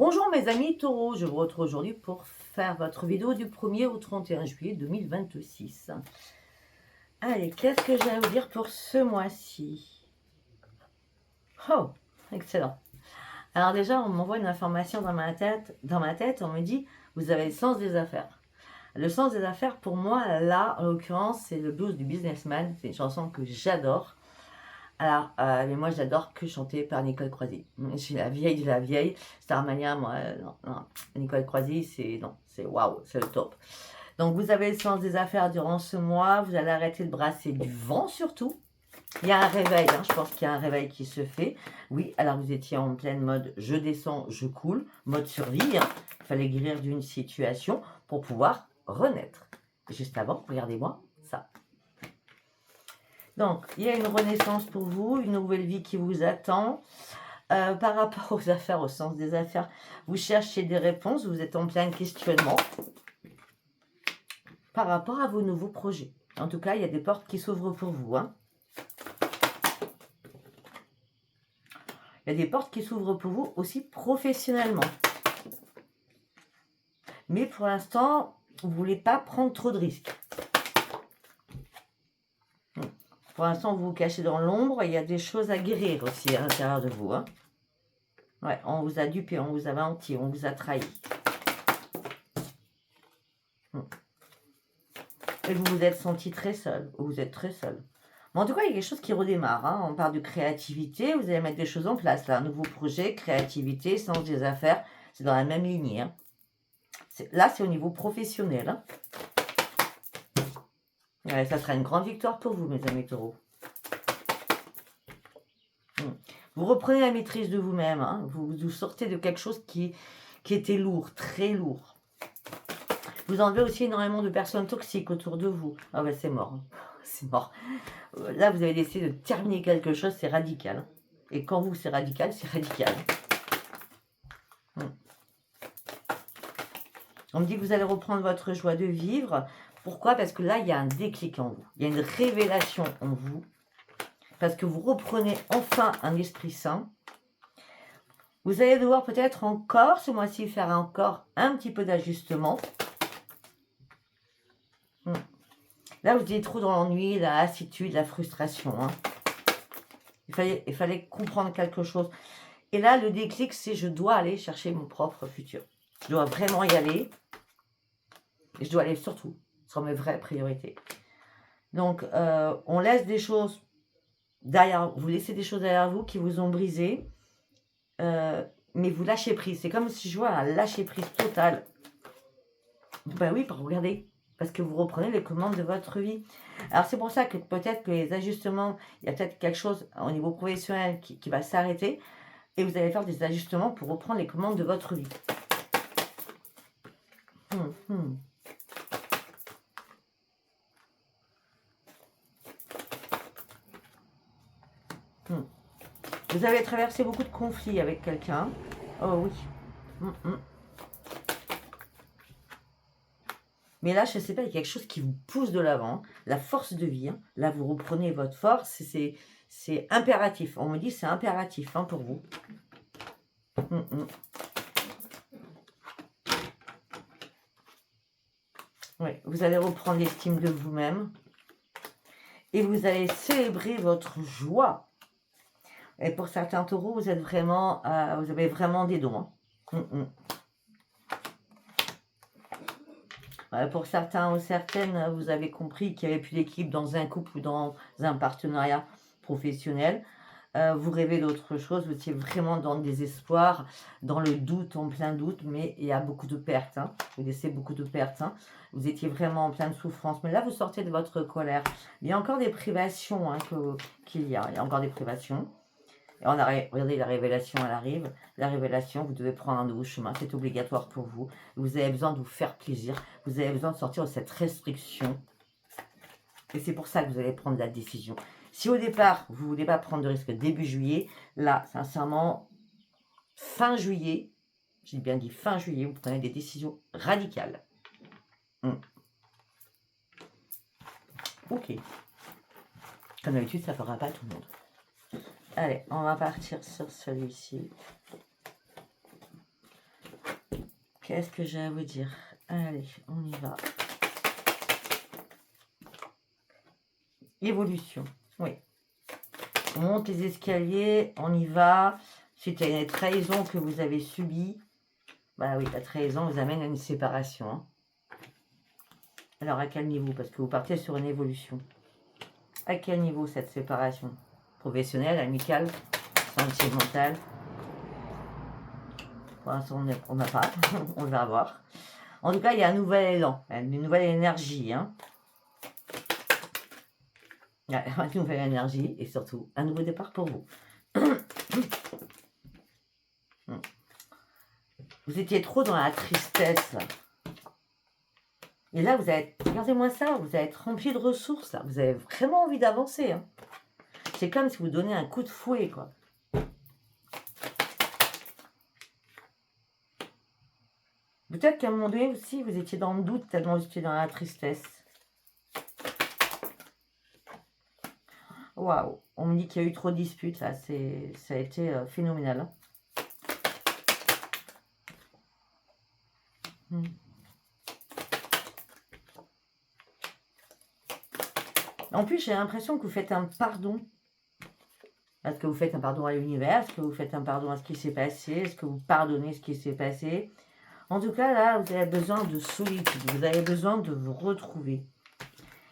Bonjour mes amis taureaux, je vous retrouve aujourd'hui pour faire votre vidéo du 1er au 31 juillet 2026. Allez, qu'est-ce que j'ai à vous dire pour ce mois-ci? Oh, excellent. Alors déjà, on m'envoie une information dans ma tête, on me dit, vous avez le sens des affaires. Le sens des affaires, pour moi, là, en l'occurrence, c'est le blues du businessman. C'est une chanson que j'adore. Alors, mais moi, j'adore que chanter par Nicole Croisy. Je suis la vieille de la vieille. Starmania, moi, non. Nicole Croisy, c'est waouh, c'est le top. Donc, vous avez le sens des affaires durant ce mois. Vous allez arrêter de brasser du vent, surtout. Il y a un réveil, hein, je pense qu'il y a un réveil qui se fait. Oui, alors vous étiez en pleine mode je descends, je coule, mode survie. Hein. Il fallait guérir d'une situation pour pouvoir renaître. Juste avant, regardez-moi ça. Donc, il y a une renaissance pour vous, une nouvelle vie qui vous attend. Par rapport aux affaires, au sens des affaires, vous cherchez des réponses, vous êtes en plein questionnement par rapport à vos nouveaux projets. En tout cas, il y a des portes qui s'ouvrent pour vous. Hein. Il y a des portes qui s'ouvrent pour vous aussi professionnellement. Mais pour l'instant, vous ne voulez pas prendre trop de risques. Pour l'instant, vous vous cachez dans l'ombre. Il y a des choses à guérir aussi à l'intérieur de vous. Hein. Ouais, on vous a dupé, on vous a menti, on vous a trahi. Et vous vous êtes senti très seul, ou vous êtes très seul. Mais en tout cas, il y a quelque chose qui redémarre. Hein. On parle de créativité, vous allez mettre des choses en place. Là, un nouveau projet, créativité, sens des affaires, c'est dans la même lignée. Hein. Là, c'est au niveau professionnel. Hein. Ouais, ça sera une grande victoire pour vous, mes amis taureaux. Vous reprenez la maîtrise de vous-même. Hein. Vous sortez de quelque chose qui était lourd, très lourd. Vous enlevez aussi énormément de personnes toxiques autour de vous. Ah ben c'est mort. C'est mort. Là, vous avez décidé de terminer quelque chose, c'est radical. Hein. Et quand vous, c'est radical, c'est radical. On me dit que vous allez reprendre votre joie de vivre. Pourquoi? Parce que là, il y a un déclic en vous. Il y a une révélation en vous. Parce que vous reprenez enfin un esprit sain. Vous allez devoir peut-être encore, ce mois-ci, faire encore un petit peu d'ajustement. Là, vous étiez trop dans l'ennui, la lassitude, la frustration. Hein. Il fallait comprendre quelque chose. Et là, le déclic, c'est je dois aller chercher mon propre futur. Je dois vraiment y aller. Et je dois aller surtout sur mes vraies priorités. Donc, on laisse des choses derrière. Vous laissez des choses derrière vous qui vous ont brisé. Mais vous lâchez prise. C'est comme si je vois un lâcher prise total. Ben oui, regardez. Parce que vous reprenez les commandes de votre vie. Alors, c'est pour ça que peut-être que les ajustements, il y a peut-être quelque chose au niveau professionnel qui va s'arrêter. Et vous allez faire des ajustements pour reprendre les commandes de votre vie. Vous avez traversé beaucoup de conflits avec quelqu'un. Oh oui. Mais là, je ne sais pas, il y a quelque chose qui vous pousse de l'avant. La force de vie. Hein. Là, vous reprenez votre force. C'est impératif. On me dit c'est impératif hein, pour vous. Oui, vous allez reprendre l'estime de vous-même. Et vous allez célébrer votre joie. Et pour certains taureaux, vous êtes vraiment, vous avez vraiment des dons. Hein. Pour certains ou certaines, vous avez compris qu'il n'y avait plus d'équipe dans un couple ou dans un partenariat professionnel. Vous rêvez d'autre chose, vous étiez vraiment dans le désespoir, dans le doute, en plein doute, mais il y a beaucoup de pertes. Hein. Vous laissez beaucoup de pertes. Hein. Vous étiez vraiment en pleine souffrance. Mais là, vous sortez de votre colère. Il y a encore des privations hein, qu'il y a. Il y a encore des privations. Et regardez, la révélation, elle arrive. La révélation, vous devez prendre un nouveau chemin. C'est obligatoire pour vous. Vous avez besoin de vous faire plaisir. Vous avez besoin de sortir de cette restriction. Et c'est pour ça que vous allez prendre la décision. Si au départ, vous ne voulez pas prendre de risque début juillet, là, sincèrement, fin juillet, j'ai bien dit fin juillet, vous prenez des décisions radicales. Ok. Comme d'habitude, ça ne fera pas tout le monde. Allez, on va partir sur celui-ci. Qu'est-ce que j'ai à vous dire? Allez, on y va. Évolution, oui. On monte les escaliers, on y va. Suite à une trahison que vous avez subie, bah oui, la trahison vous amène à une séparation. Hein. Alors, à quel niveau? Parce que vous partez sur une évolution. À quel niveau cette séparation? Professionnelle, amicale, sentimentale? Pour l'instant, on n'a pas. On va voir. En tout cas, il y a un nouvel élan, une nouvelle énergie. Hein. Il y a une nouvelle énergie et surtout un nouveau départ pour vous. Vous étiez trop dans la tristesse. Là. Et là, vous êtes, regardez-moi ça, vous allez être rempli de ressources. Là. Vous avez vraiment envie d'avancer. Hein. C'est comme si vous donnez un coup de fouet, quoi. Peut-être qu'à un moment donné aussi, vous étiez dans le doute, tellement vous étiez dans la tristesse. Waouh, on me dit qu'il y a eu trop de disputes, là. Ça a été phénoménal. Hein. En plus, j'ai l'impression que vous faites un pardon. Est-ce que vous faites un pardon à l'univers? Est-ce que vous faites un pardon à ce qui s'est passé? Est-ce que vous pardonnez ce qui s'est passé? En tout cas, là, vous avez besoin de solitude. Vous avez besoin de vous retrouver.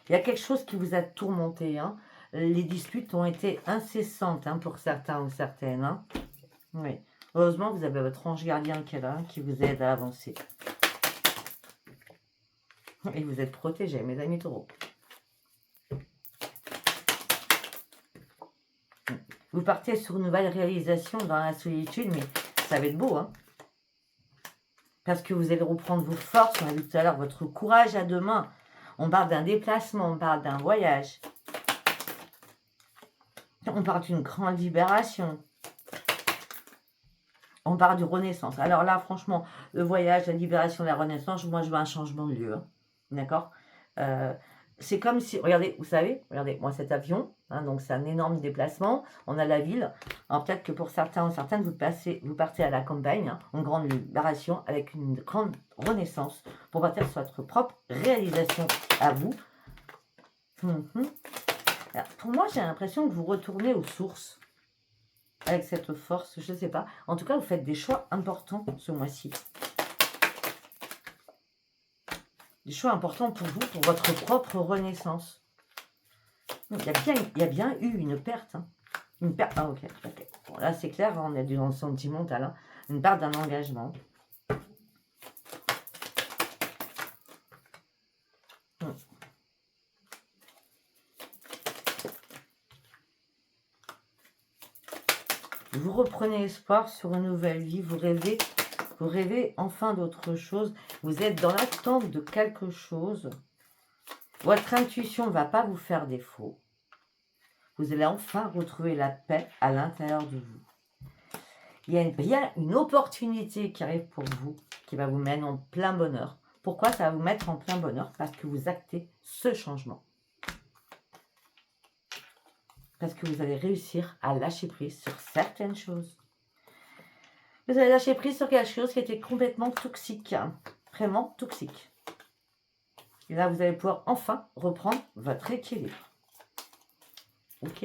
Il y a quelque chose qui vous a tourmenté. Hein. Les disputes ont été incessantes hein, pour certains ou certaines. Hein. Oui. Heureusement, vous avez votre ange gardien qui est là, qui vous aide à avancer. Et vous êtes protégés, mes amis taureaux. Vous partez sur une nouvelle réalisation dans la solitude, mais ça va être beau, hein. Parce que vous allez reprendre vos forces, on a vu tout à l'heure, votre courage à deux mains. On parle d'un déplacement, on parle d'un voyage. On parle d'une grande libération. On parle de renaissance. Alors là, franchement, le voyage, la libération, la renaissance, moi, je veux un changement de lieu. Hein. D'accord c'est comme si, regardez, vous savez, regardez, moi, cet avion, hein, donc c'est un énorme déplacement. On a la ville. Alors peut-être que pour certains ou certaines, vous partez à la campagne, hein, en grande libération, avec une grande renaissance, pour partir sur votre propre réalisation à vous. Alors, pour moi, j'ai l'impression que vous retournez aux sources avec cette force, je ne sais pas. En tout cas, vous faites des choix importants ce mois-ci. Des choix importants pour vous, pour votre propre renaissance. Il y a bien eu une perte. Hein. Une perte. Ah, ok. Bon, là, c'est clair, hein, on est dans le sentimental. Hein. Une perte d'un engagement. Vous reprenez espoir sur une nouvelle vie. Vous rêvez enfin d'autre chose. Vous êtes dans l'attente de quelque chose. Votre intuition ne va pas vous faire défaut. Vous allez enfin retrouver la paix à l'intérieur de vous. Il y a bien une opportunité qui arrive pour vous, qui va vous mettre en plein bonheur. Pourquoi ça va vous mettre en plein bonheur? Parce que vous actez ce changement. Parce que vous allez réussir à lâcher prise sur certaines choses. Vous allez lâcher prise sur quelque chose qui était complètement toxique. Hein, vraiment toxique. Et là, vous allez pouvoir enfin reprendre votre équilibre. Ok?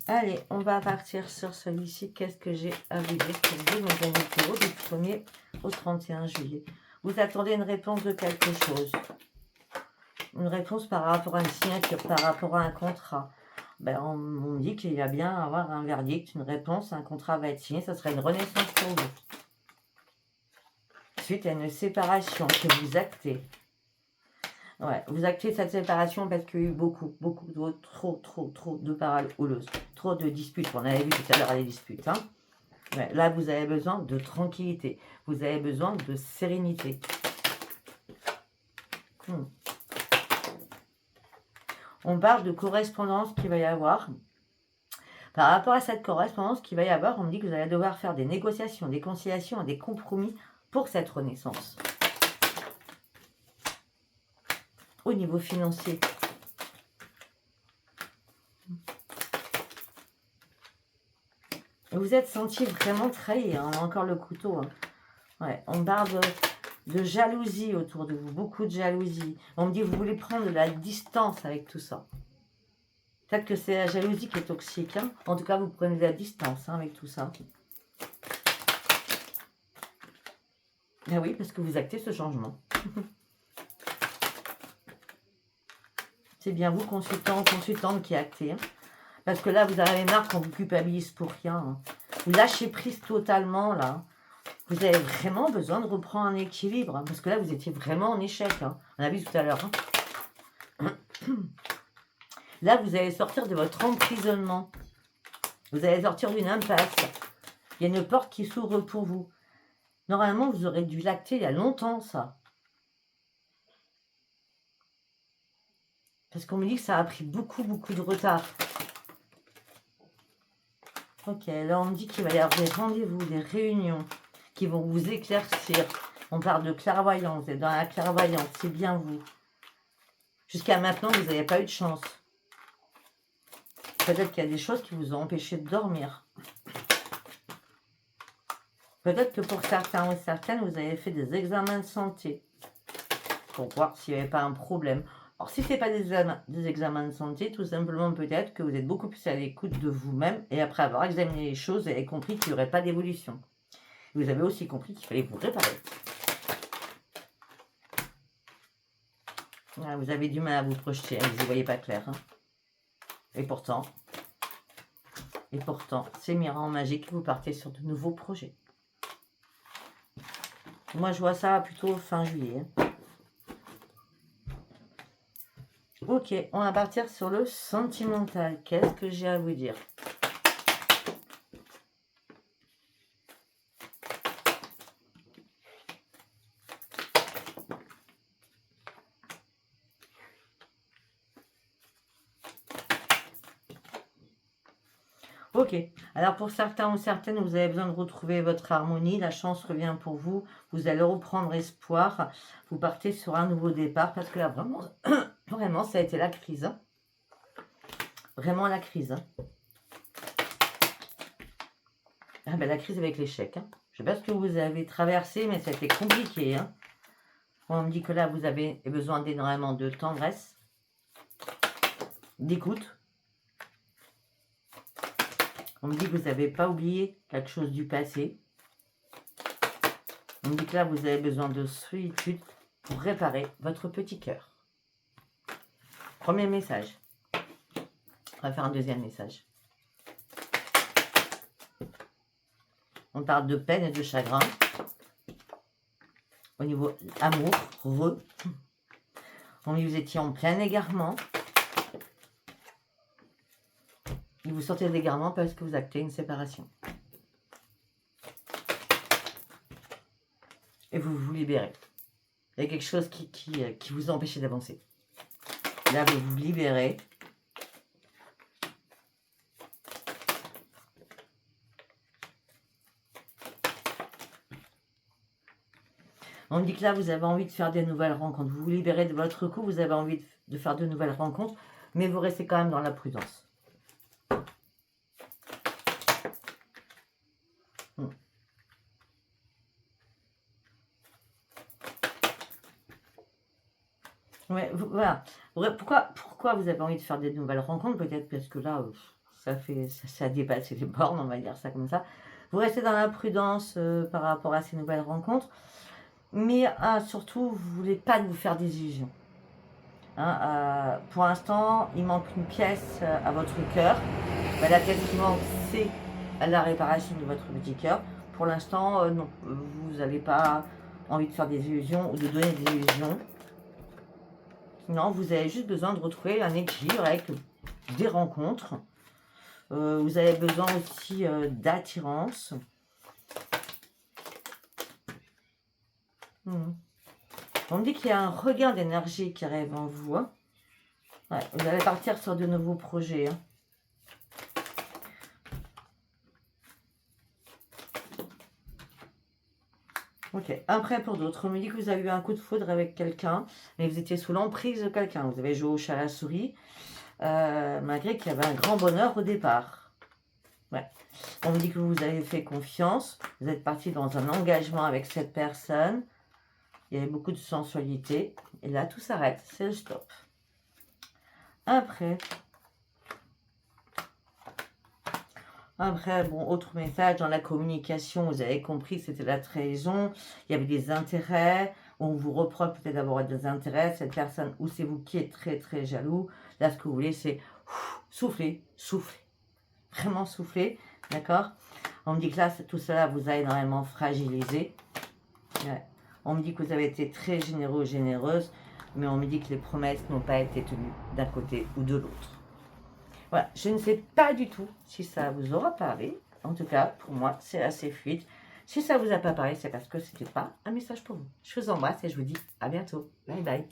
Allez, on va partir sur celui-ci. Qu'est-ce que j'ai à vous dire pour vous, mes amis taureaux, du 1er au 31 juillet? Vous attendez une réponse de quelque chose. Une réponse par rapport à une signature, par rapport à un contrat. Ben, on me dit qu'il y a bien à avoir un verdict, une réponse, un contrat va être signé. Ça serait une renaissance pour vous. Suite à une séparation que vous actez. Ouais, vous actez cette séparation parce qu'il y a eu beaucoup trop de paroles houleuses. Trop de disputes. On avait vu tout à l'heure les disputes. Hein. Ouais, là, vous avez besoin de tranquillité. Vous avez besoin de sérénité. On parle de correspondance qu'il va y avoir. Par rapport à cette correspondance qu'il va y avoir, on me dit que vous allez devoir faire des négociations, des conciliations et des compromis pour cette renaissance. Au niveau financier. Vous êtes senti vraiment trahi, hein. On a encore le couteau. Hein. Ouais, on parle de jalousie autour de vous, beaucoup de jalousie. On me dit que vous voulez prendre de la distance avec tout ça. Peut-être que c'est la jalousie qui est toxique. Hein. En tout cas, vous prenez de la distance, hein, avec tout ça. Ah oui, parce que vous actez ce changement. C'est bien vous, consultant ou consultante, qui actez. Hein. Parce que là, vous avez marre qu'on vous culpabilise pour rien. Hein. Vous lâchez prise totalement, là. Vous avez vraiment besoin de reprendre un équilibre. Hein, parce que là, vous étiez vraiment en échec. Hein. On a vu tout à l'heure. Hein. Là, vous allez sortir de votre emprisonnement. Vous allez sortir d'une impasse. Il y a une porte qui s'ouvre pour vous. Normalement, vous aurez dû l'acter il y a longtemps, ça. Parce qu'on me dit que ça a pris beaucoup de retard. Ok, là, on me dit qu'il va y avoir des rendez-vous, des réunions qui vont vous éclaircir. On parle de clairvoyance. Vous êtes dans la clairvoyance, c'est bien vous. Jusqu'à maintenant, vous n'avez pas eu de chance. Peut-être qu'il y a des choses qui vous ont empêché de dormir. Peut-être que pour certains ou certaines, vous avez fait des examens de santé. Pour voir s'il n'y avait pas un problème. Alors, si ce n'est pas des examens de santé, tout simplement peut-être que vous êtes beaucoup plus à l'écoute de vous-même. Et après avoir examiné les choses, vous avez compris qu'il n'y aurait pas d'évolution. Vous avez aussi compris qu'il fallait vous réparer. Ah, vous avez du mal à vous projeter, hein, vous n'y voyez pas clair. Hein. Et pourtant, c'est mirant magique, vous partez sur de nouveaux projets. Moi, je vois ça plutôt fin juillet. Hein. Ok, on va partir sur le sentimental. Qu'est-ce que j'ai à vous dire? Ok, alors pour certains ou certaines, vous avez besoin de retrouver votre harmonie, la chance revient pour vous, vous allez reprendre espoir, vous partez sur un nouveau départ, parce que là, vraiment, vraiment, ça a été la crise. Hein. Vraiment la crise. Hein. Ah ben, la crise avec l'échec. Hein. Je ne sais pas ce que vous avez traversé, mais ça a été compliqué. Hein. On me dit que là, vous avez besoin d'énormément de tendresse, d'écoute. On me dit que vous n'avez pas oublié quelque chose du passé. On me dit que là, vous avez besoin de solitude pour réparer votre petit cœur. Premier message. On va faire un deuxième message. On parle de peine et de chagrin. Au niveau amour, on me dit que vous étiez en plein égarement. Et vous sortez de l'égarement parce que vous actez une séparation. Et vous vous libérez. Il y a quelque chose qui vous a empêché d'avancer. Là, vous vous libérez. On me dit que là, vous avez envie de faire des nouvelles rencontres. Vous vous libérez de votre coup, vous avez envie de faire de nouvelles rencontres, mais vous restez quand même dans la prudence. Ouais, voilà. Pourquoi vous avez envie de faire des nouvelles rencontres? Peut-être parce que là, ça a dépassé les bornes, on va dire ça comme ça. Vous restez dans la prudence par rapport à ces nouvelles rencontres. Mais surtout, vous ne voulez pas vous faire des illusions. Hein, pour l'instant, il manque une pièce à votre cœur. La pièce qui manque, c'est la réparation de votre petit cœur. Pour l'instant, non. Vous n'avez pas envie de faire des illusions ou de donner des illusions. Non, vous avez juste besoin de retrouver un équilibre avec des rencontres. Vous avez besoin aussi d'attirance. On me dit qu'il y a un regain d'énergie qui arrive en vous. Hein. Ouais, vous allez partir sur de nouveaux projets. Hein. Ok, un prêt pour d'autres. On me dit que vous avez eu un coup de foudre avec quelqu'un, mais vous étiez sous l'emprise de quelqu'un. Vous avez joué au chat à la souris, malgré qu'il y avait un grand bonheur au départ. Ouais. On me dit que vous avez fait confiance. Vous êtes parti dans un engagement avec cette personne. Il y avait beaucoup de sensualité. Et là, tout s'arrête. C'est le stop. Après, bon, autre message, dans la communication, vous avez compris que c'était la trahison. Il y avait des intérêts. On vous reproche peut-être d'avoir des intérêts. Cette personne, ou c'est vous qui êtes très, très jaloux. Là, ce que vous voulez, c'est souffler, souffler. Vraiment souffler. D'accord? On me dit que là, tout cela vous a énormément fragilisé. Ouais. On me dit que vous avez été très généreux, généreuse, mais on me dit que les promesses n'ont pas été tenues d'un côté ou de l'autre. Voilà, je ne sais pas du tout si ça vous aura parlé. En tout cas, pour moi, c'est assez fluide. Si ça vous a pas parlé, c'est parce que ce n'était pas un message pour vous. Je vous embrasse et je vous dis à bientôt. Bye bye.